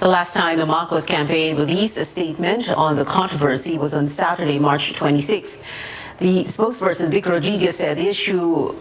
The last time the Marcos campaign released a statement on the controversy was on Saturday, March 26th. The spokesperson, Vic Rodriguez, said the issue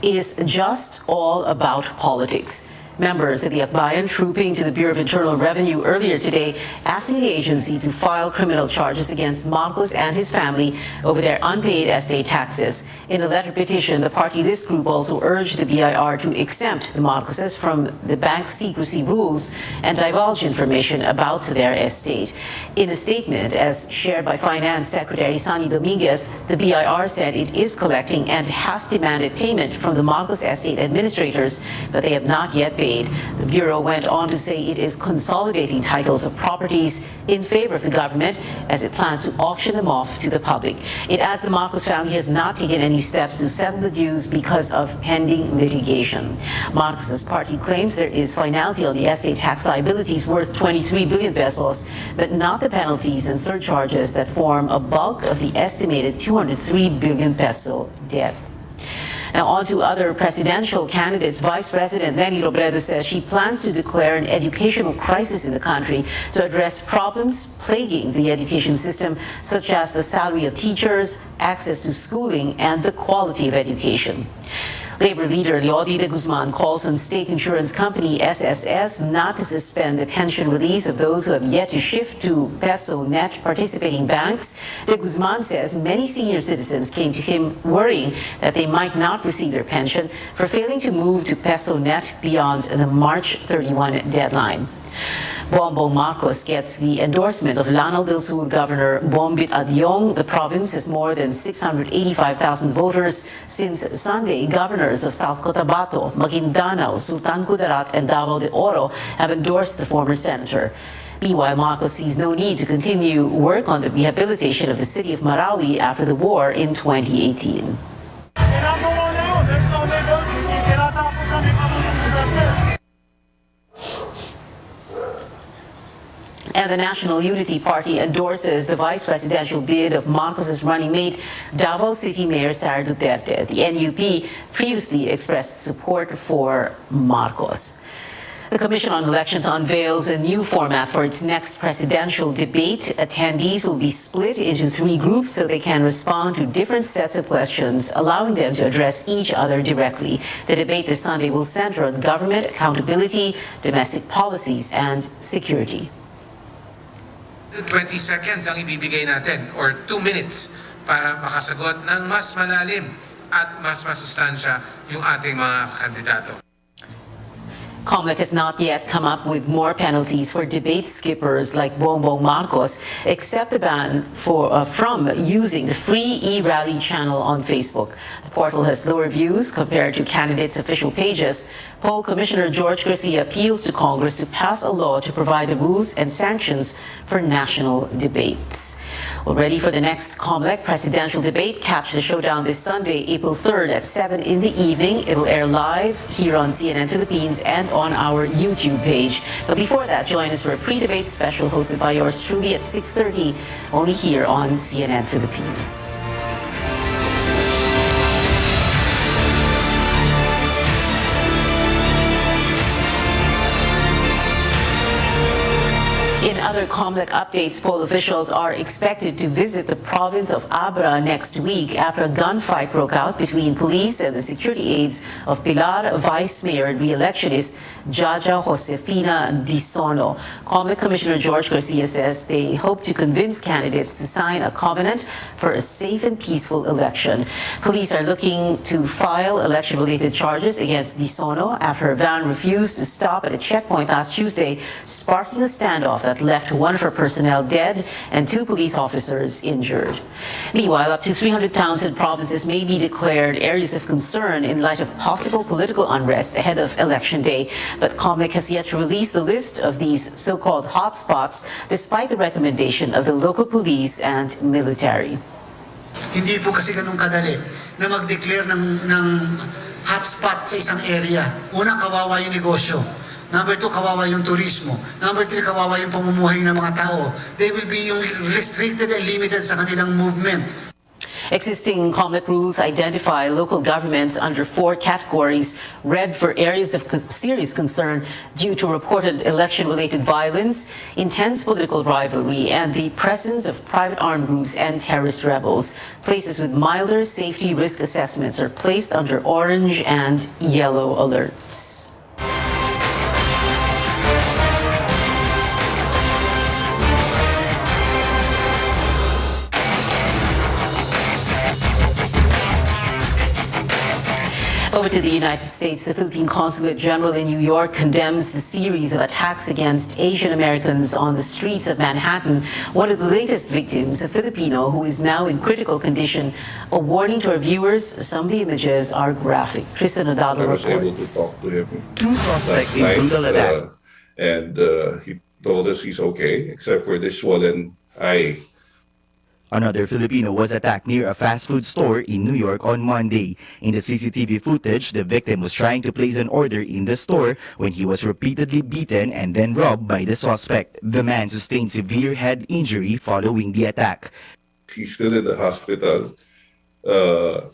is just all about politics. Members of the Akbayan trooping to the Bureau of Internal Revenue earlier today, asking the agency to file criminal charges against Marcos and his family over their unpaid estate taxes. In a letter petition, the party list group also urged the BIR to exempt the Marcoses from the bank secrecy rules and divulge information about their estate. In a statement, as shared by Finance Secretary Sonny Dominguez, the BIR said it is collecting and has demanded payment from the Marcos estate administrators, but they have not yet paid. The Bureau went on to say it is consolidating titles of properties in favor of the government as it plans to auction them off to the public. It adds the Marcos family has not taken any steps to settle the dues because of pending litigation. Marcos' party claims there is finality on the estate tax liabilities worth 23 billion pesos, but not the penalties and surcharges that form a bulk of the estimated 203 billion peso debt. Now on to other presidential candidates. Vice President Leni Robredo says she plans to declare an educational crisis in the country to address problems plaguing the education system, such as the salary of teachers, access to schooling, and the quality of education. Labor leader Leody de Guzman calls on state insurance company SSS not to suspend the pension release of those who have yet to shift to Peso Net participating banks. De Guzman says many senior citizens came to him worrying that they might not receive their pension for failing to move to Peso Net beyond the March 31 deadline. Bongbong Marcos gets the endorsement of Lanao del Sur Governor Bombit Adyong. The province has more than 685,000 voters. Since Sunday, governors of South Cotabato, Maguindanao, Sultan Kudarat, and Davao de Oro have endorsed the former senator. Meanwhile, Marcos sees no need to continue work on the rehabilitation of the city of Marawi after the war in 2018. And the National Unity Party endorses the vice presidential bid of Marcos' running mate, Davao City Mayor Sara Duterte. The NUP previously expressed support for Marcos. The Commission on Elections unveils a new format for its next presidential debate. Attendees will be split into 3 groups so they can respond to different sets of questions, allowing them to address each other directly. The debate this Sunday will center on government accountability, domestic policies, and security. 20 seconds ang ibibigay natin or 2 minutes para makasagot ng mas malalim at mas masustansya yung ating mga kandidato. COMELEC has not yet come up with more penalties for debate skippers like Bongbong Marcos, except a ban from using the free e-rally channel on Facebook. The portal has lower views compared to candidates' official pages. Poll Commissioner George Garcia appeals to Congress to pass a law to provide the rules and sanctions for national debates. Well, ready for the next COMELEC presidential debate? Catch the showdown this Sunday, April 3rd at 7 in the evening. It'll air live here on CNN Philippines and on our YouTube page. But before that, join us for a pre-debate special hosted by yours truly at 6:30, only here on CNN Philippines. In other COMELEC updates, poll officials are expected to visit the province of Abra next week after a gunfight broke out between police and the security aides of Pilar Vice Mayor and re-electionist Jaja Josefina Disono. COMELEC Commissioner George Garcia says they hope to convince candidates to sign a covenant for a safe and peaceful election. Police are looking to file election-related charges against Disono after a van refused to stop at a checkpoint last Tuesday, sparking a standoff that left one of her personnel dead and 2 police officers injured. Meanwhile, up to 300 towns and provinces may be declared areas of concern in light of possible political unrest ahead of Election Day. But COMELEC has yet to release the list of these so-called hotspots, despite the recommendation of the local police and military. Hindi po kasi ganun kadali na mag-declare ng hotspot sa isang area. Una, kawawa yung negosyo. Number 2, kawawa yung turismo. Number 3, kawawa yung pamumuhay ng mga tao. They will be restricted and limited sa kanilang movement. Existing COMELEC rules identify local governments under 4 categories: red for areas of serious concern due to reported election-related violence, intense political rivalry, and the presence of private armed groups and terrorist rebels. Places with milder safety risk assessments are placed under orange and yellow alerts. Over to the United States, the Philippine Consulate General in New York condemns the series of attacks against Asian Americans on the streets of Manhattan. One of the latest victims, a Filipino who is now in critical condition. A warning to our viewers, some of the images are graphic. Tristan Adalo I was able to reports. talk to him. Two suspects last in night, brutal attack. and he told us he's okay, except for this swollen eye. Another Filipino was attacked near a fast food store in New York on Monday. In the CCTV footage, the victim was trying to place an order in the store when he was repeatedly beaten and then robbed by the suspect. The man sustained severe head injury following the attack. He's still in the hospital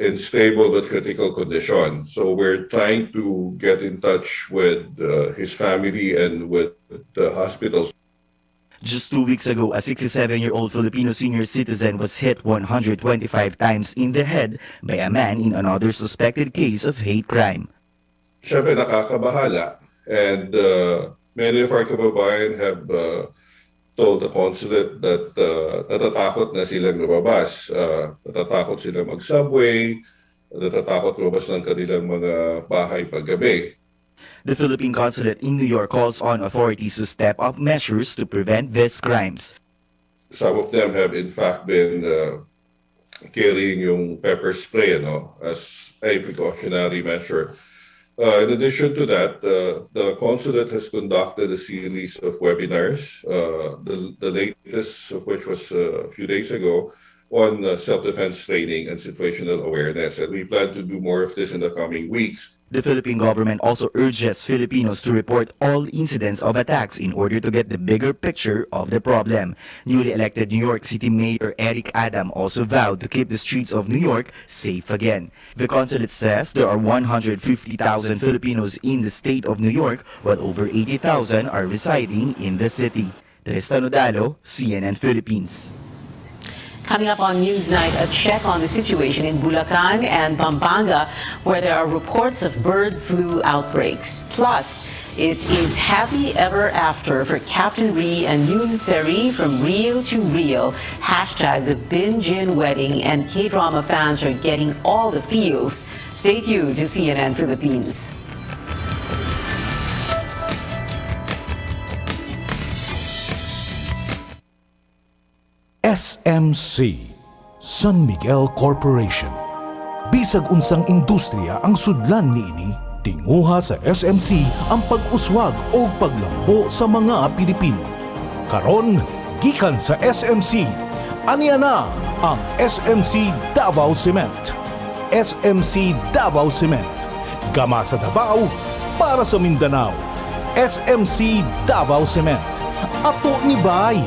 in stable but critical condition. So we're trying to get in touch with his family and with the hospitals. Just 2 weeks ago, a 67-year-old Filipino senior citizen was hit 125 times in the head by a man in another suspected case of hate crime. Siyempre nakakabahala, and many of our kababayan have told the consulate that natatakot na silang lumabas. Natatakot silang mag-subway, natatakot lumabas ng kanilang mga bahay paggabi. The Philippine Consulate in New York calls on authorities to step up measures to prevent these crimes. Some of them have in fact been carrying yung pepper spray as a precautionary measure. In addition to that, the consulate has conducted a series of webinars, the latest of which was a few days ago, on self-defense training and situational awareness. And we plan to do more of this in the coming weeks. The Philippine government also urges Filipinos to report all incidents of attacks in order to get the bigger picture of the problem. Newly elected New York City Mayor Eric Adam also vowed to keep the streets of New York safe again. The consulate says there are 150,000 Filipinos in the state of New York, while over 80,000 are residing in the city. Tristan Adalo, CNN Philippines. Coming up on Newsnight, a check on the situation in Bulacan and Pampanga, where there are reports of bird flu outbreaks. Plus, it is happy ever after for Captain Ree and Yun Seri from Real to Real. Hashtag the binge-in wedding, and K-drama fans are getting all the feels. Stay tuned to CNN Philippines. SMC, San Miguel Corporation. Bisag unsang industriya ang sudlan niini, tinguha sa SMC ang pag-uswag o paglambo sa mga Pilipino. Karon, gikan sa SMC, aniya na ang SMC Davao Cement. SMC Davao Cement. Gama sa Davao, para sa Mindanao. SMC Davao Cement. Ato ni Bay.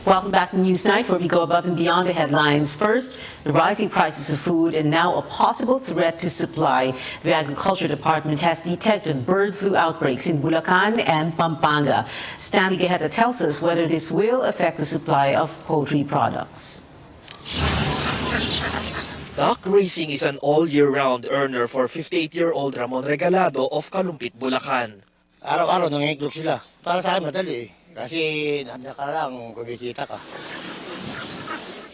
Welcome back to Newsnight, where we go above and beyond the headlines. First, the rising prices of food and now a possible threat to supply. The Agriculture Department has detected bird flu outbreaks in Bulacan and Pampanga. Stanley Gaheta tells us whether this will affect the supply of poultry products. Duck racing is an all-year-round earner for 58-year-old Ramon Regalado of Kalumpit, Bulacan. Araw-araw nangiiglok sila. Para sa akin madali eh. Kasi nandiyan ka lang, kumisita ka.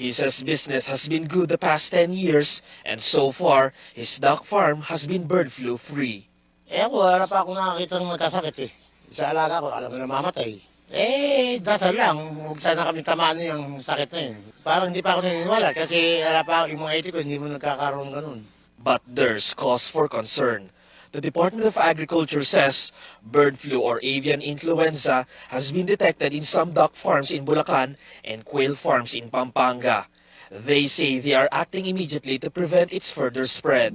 He says business has been good the past 10 years and so far, his duck farm has been bird flu free. Ako, wala pa ako nakakita ng magkasakit eh. Sa alaga ko, alam mo na mamatay. Dasal lang. Huwag sana kami tamaan yung sakit na yun. Parang hindi pa ako naniniwala kasi wala pa yung mga 80 ko, hindi mo nagkakaroon ganun. But there's cause for concern. The Department of Agriculture says bird flu or avian influenza has been detected in some duck farms in Bulacan and quail farms in Pampanga. They say they are acting immediately to prevent its further spread.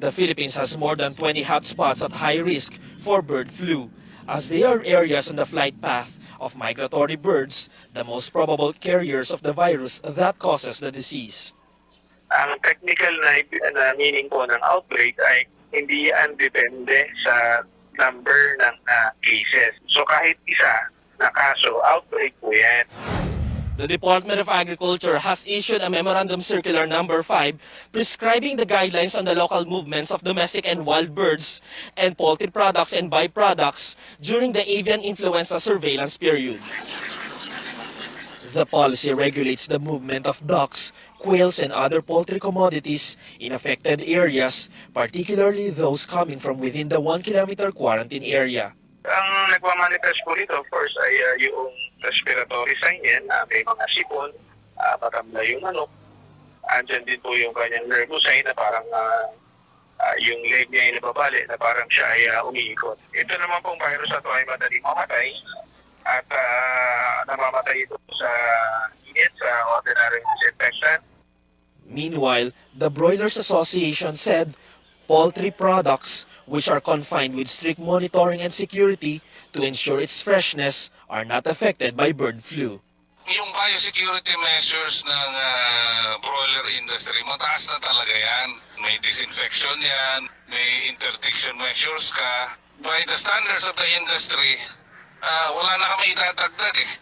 The Philippines has more than 20 hotspots at high risk for bird flu, as they are areas on the flight path of migratory birds, the most probable carriers of the virus that causes the disease. Ang technical na meaning po ng outbreak ay hindi yan depende sa number ng cases. So kahit isa na kaso, outbreak po yan. The Department of Agriculture has issued a Memorandum Circular Number 5 prescribing the guidelines on the local movements of domestic and wild birds and poultry products and byproducts during the avian influenza surveillance period. The policy regulates the movement of ducks, quails, and other poultry commodities in affected areas, particularly those coming from within the 1-kilometer quarantine area. Ang nagmamanifest po rito, of course, ay yung respiratory sign yan, may mga sipon, matamla yung manok. Andyan din po yung kanyang nervous sign na parang yung leg niya ay nababali, na parang siya ay umiikot. Ito naman pong virus na ito ay madaling mamatay at namamatay ito sa init, sa ordinary disinfectant. Meanwhile, the Broilers Association said poultry products, which are confined with strict monitoring and security to ensure its freshness, are not affected by bird flu. Yung biosecurity measures ng broiler industry, mataas na talaga yan. May disinfection yan, may interdiction measures ka. By the standards of the industry, wala na kami itatagdag eh.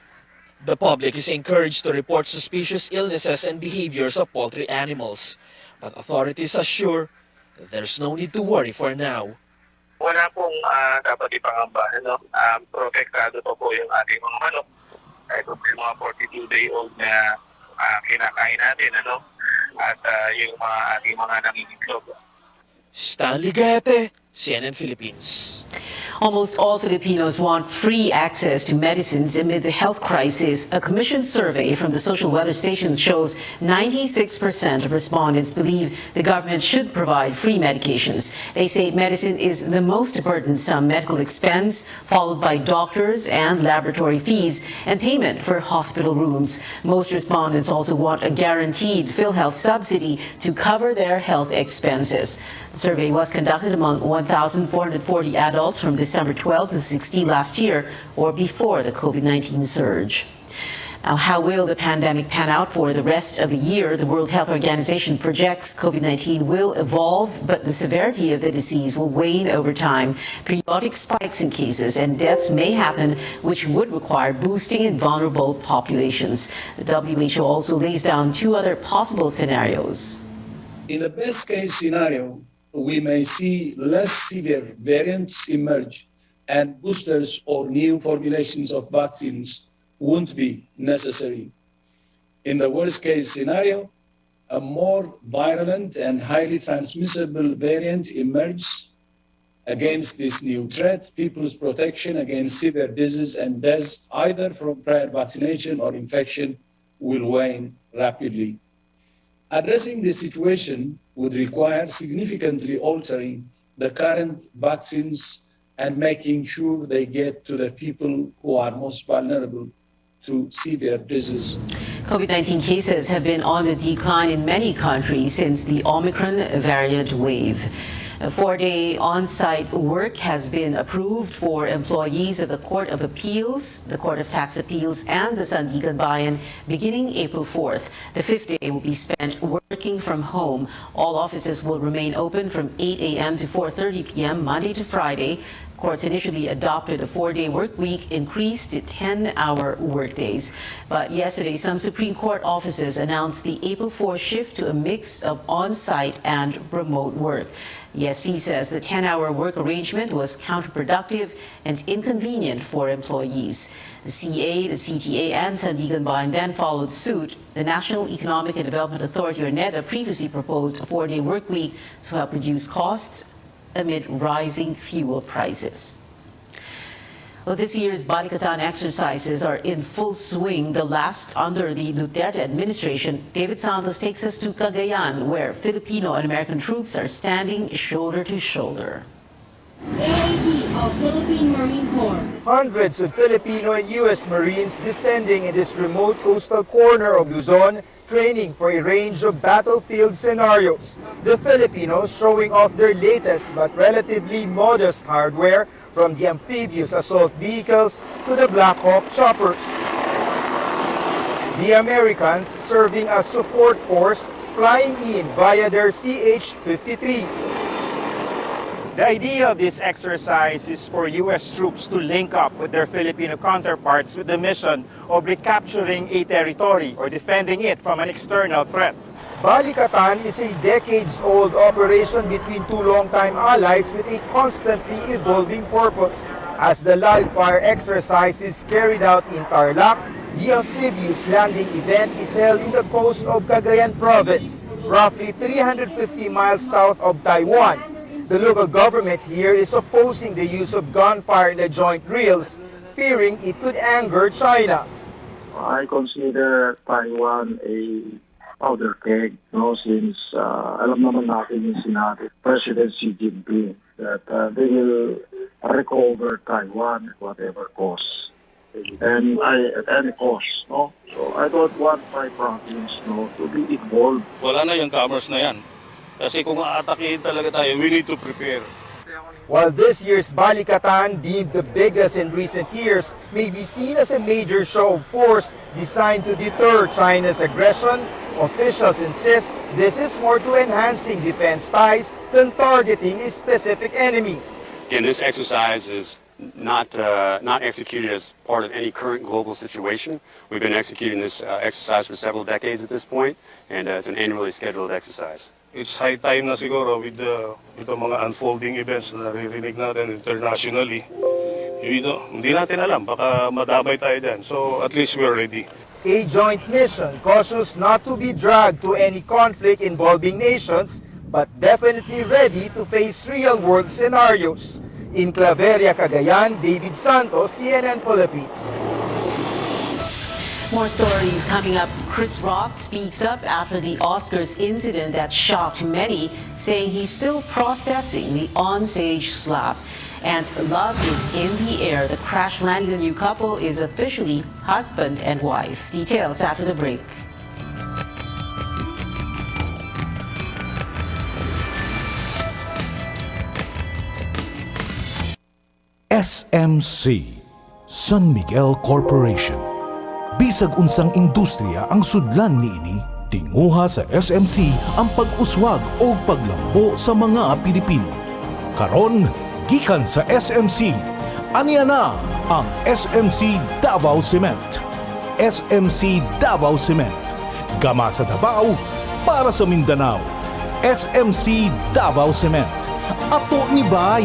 The public is encouraged to report suspicious illnesses and behaviors of poultry animals, but authorities assure there's no need to worry for now. Wala pong dapat ipangamba. Protektado po yung ating mga manok. Kahit po yung mga 42-day-old na kinakain natin. At yung ating mga nangingitlog. Stanley Gaete, CNN Philippines. Almost all Filipinos want free access to medicines amid the health crisis. A commission survey from the social weather stations shows 96% of respondents believe the government should provide free medications. They say medicine is the most burdensome medical expense, followed by doctors and laboratory fees and payment for hospital rooms. Most respondents also want a guaranteed PhilHealth subsidy to cover their health expenses. The survey was conducted among 1,440 adults from December 12 to 16 last year, or before the COVID-19 surge. Now, how will the pandemic pan out for the rest of the year? The World Health Organization projects COVID-19 will evolve, but the severity of the disease will wane over time. Periodic spikes in cases and deaths may happen, which would require boosting in vulnerable populations. The WHO also lays down two other possible scenarios. In the best case scenario, we may see less severe variants emerge and boosters or new formulations of vaccines won't be necessary. In the worst case scenario, a more virulent and highly transmissible variant emerges. Against this new threat, people's protection against severe disease and death, either from prior vaccination or infection, will wane rapidly. Addressing this situation would require significantly altering the current vaccines and making sure they get to the people who are most vulnerable to severe disease. COVID-19 cases have been on the decline in many countries since the Omicron variant wave. A 4-day on-site work has been approved for employees of the Court of Appeals, the Court of Tax Appeals, and the Sandigan Bayan beginning April 4th. The 5th day will be spent working from home. All offices will remain open from 8 a.m. to 4:30 p.m. Monday to Friday. Courts initially adopted a 4-day work week increased to 10-hour workdays. But yesterday, some Supreme Court offices announced the April 4 shift to a mix of on-site and remote work. The SC says the 10-hour work arrangement was counterproductive and inconvenient for employees. The CA, the CTA, and Sandigan Bayan then followed suit. The National Economic and Development Authority, or NEDA, previously proposed a 4-day work week to help reduce costs amid rising fuel prices. Well, this year's Balikatan exercises are in full swing, the last under the Duterte administration. David Santos takes us to Cagayan, where Filipino and American troops are standing shoulder to shoulder. AAP of Philippine Marine Corps. Hundreds of Filipino and U.S. Marines descending in this remote coastal corner of Luzon, training for a range of battlefield scenarios. The Filipinos showing off their latest but relatively modest hardware, from the amphibious assault vehicles to the Black Hawk choppers. The Americans serving as support force, flying in via their CH-53s. The idea of this exercise is for U.S. troops to link up with their Filipino counterparts with the mission of recapturing a territory or defending it from an external threat. Balikatan is a decades-old operation between two longtime allies with a constantly evolving purpose. As the live-fire exercise is carried out in Tarlac, the amphibious landing event is held in the coast of Cagayan Province, roughly 350 miles south of Taiwan. The local government here is opposing the use of gunfire in the joint drills, fearing it could anger China. I consider Taiwan a powder keg, since alam naman natin yung sinabi, President Xi Jinping, that they will recover Taiwan at whatever cost. And at any cost, So I don't want my province, to be involved. Wala na yung commerce na yan. Kasi kung aatakihin talaga tayo, we need to prepare. While this year's Balikatan, deemed the biggest in recent years, may be seen as a major show of force designed to deter China's aggression, officials insist this is more to enhancing defense ties than targeting a specific enemy. Again, this exercise is not executed as part of any current global situation. We've been executing this exercise for several decades at this point, and it's an annually scheduled exercise. It's high time na siguro with the mga unfolding events na naririnig natin internationally. Hindi natin alam, baka madabay tayo dyan. So at least we're ready. A joint mission cautious not to be dragged to any conflict involving nations, but definitely ready to face real-world scenarios. In Claveria, Cagayan, David Santos, CNN Philippines. More stories coming up. Chris Rock speaks up after the Oscars incident that shocked many, saying he's still processing the on-stage slap. And love is in the air. The crash-landing new couple is officially husband and wife. Details after the break. SMC, San Miguel Corporation. Bisag unsang industriya ang sudlan niini, tinguha sa SMC ang pag-uswag o paglambo sa mga Pilipino. Karon, gikan sa SMC, aniya na ang SMC Davao Cement. SMC Davao Cement, gama sa Davao para sa Mindanao. SMC Davao Cement, ato ni Bay.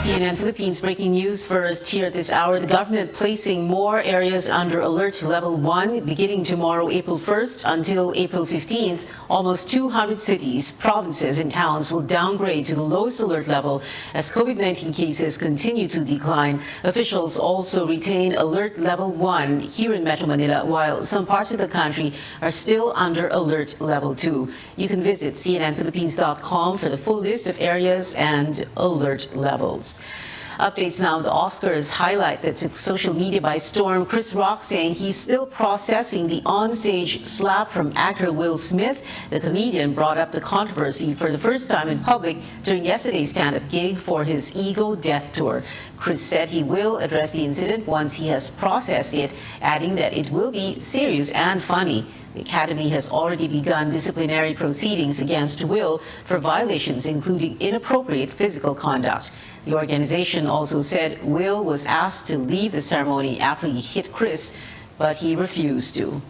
CNN Philippines breaking news first here at this hour. The government placing more areas under alert level 1 beginning tomorrow, April 1st until April 15th. Almost 200 cities, provinces, and towns will downgrade to the lowest alert level as COVID-19 cases continue to decline. Officials also retain alert level 1 here in Metro Manila, while some parts of the country are still under alert level 2. You can visit cnnphilippines.com for the full list of areas and alert levels. Updates now. The Oscars highlight that took social media by storm. Chris Rock saying he's still processing the onstage slap from actor Will Smith. The comedian brought up the controversy for the first time in public during yesterday's stand-up gig for his Ego Death Tour. Chris said he will address the incident once he has processed it, adding that it will be serious and funny. The Academy has already begun disciplinary proceedings against Will for violations including inappropriate physical conduct. The organization also said Will was asked to leave the ceremony after he hit Chris, but he refused to.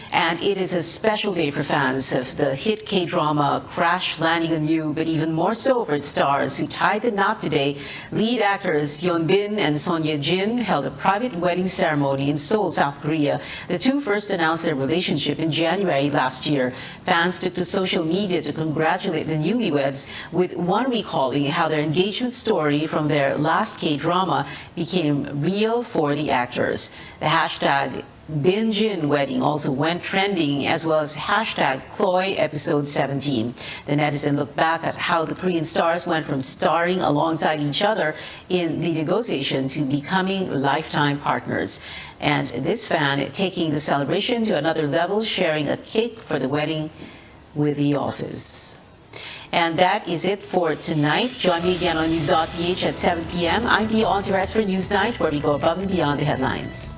And it is a special day for fans of the hit K-drama Crash Landing on You, but even more so for its stars who tied the knot today. Lead actors Yeon Bin and Son Ye Jin held a private wedding ceremony in Seoul, South Korea. The two first announced their relationship in January last year. Fans took to social media to congratulate the newlyweds, with one recalling how their engagement story from their last K-drama became real for the actors. The hashtag Bin-Jin wedding also went trending, as well as hashtag Chloe episode 17. The netizen looked back at how the Korean stars went from starring alongside each other in the negotiation to becoming lifetime partners. And this fan taking the celebration to another level, sharing a cake for the wedding with The Office. And that is it for tonight. Join me again on News.ph at 7 p.m. I'm Pia Ontiveros for Newsnight, where we go above and beyond the headlines.